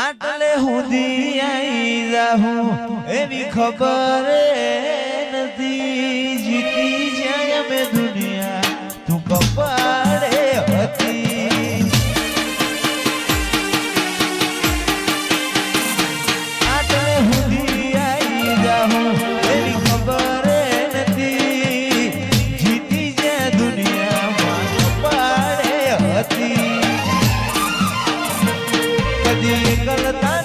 આટલે સુધી આવી જાઉં એની ખબર નથી જીતી જાય અમે દુનિયા તું કપાળે હતી આટલે સુધી આવી જાઉં એની ખબર નથી જીતી જાય દુનિયામાં કપાળે હતી કદી કરતા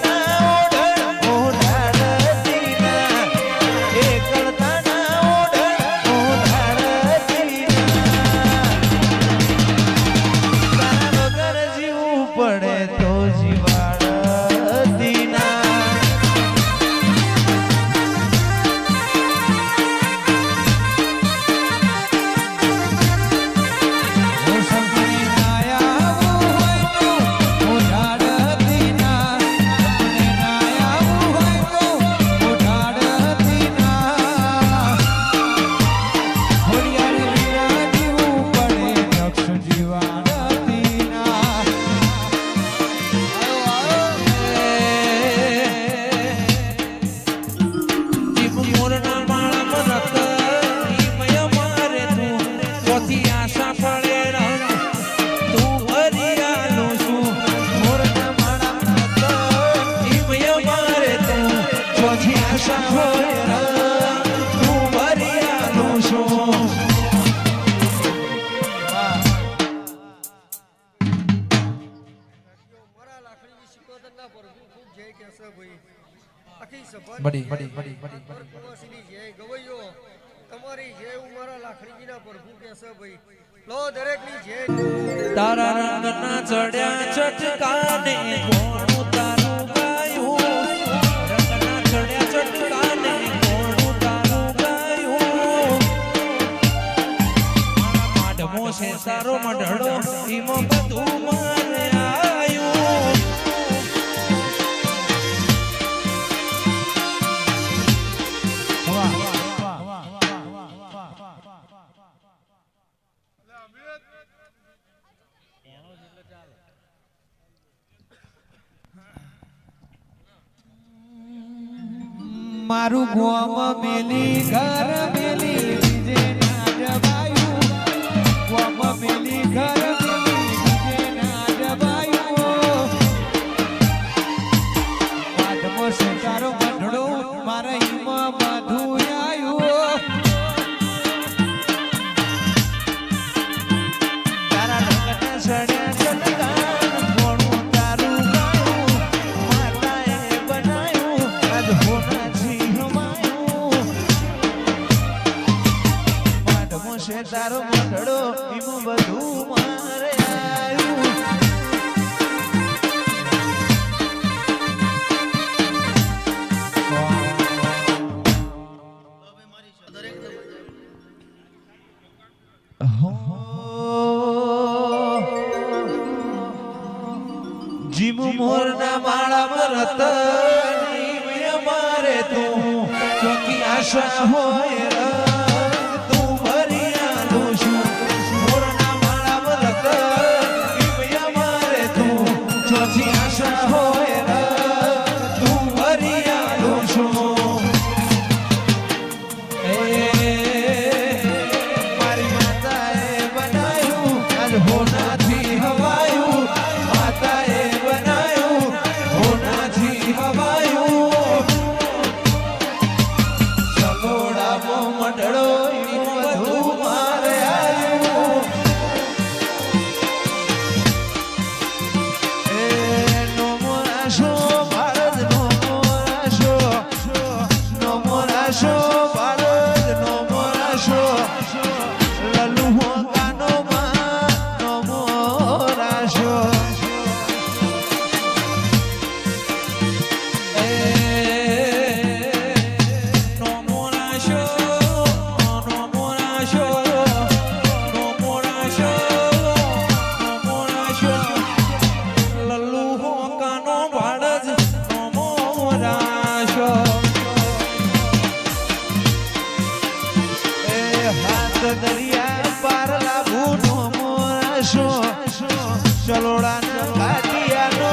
બડી ગવૈયો તમારી જે ઉમારા લાખડીજીના પ્રભુ કેસે ભાઈ લો દરેકની જે તારા રંગના ચડ્યા ચટકાને કોણ તારું ગાયું રંગના ચડ્યા ચટકાને કોણ તારું ગાયું માડમો છે સારો મઢડો ઈમો બધું મારે આયું મારું ગોમ મેલી ઘર મેલી બીજે ના જવાયું ગોમ મેલી ઘર મેલી બીજે ના જવાયું વાદમો છે તારો મઢડો મારા ઈમાં બધું આયું તારા રંગના સડ્યા ચટકાન કોણ તારું ગાયું માતાએ બનાયું આજ હોનાથી છે તારો મઢડો એમાં બધું મારે આવ્યું જીમ મોરના માળા મરત મારે તું ચોકી આશા હોય દરિયા પાર લાભુ નો મોરાશો ચલોડા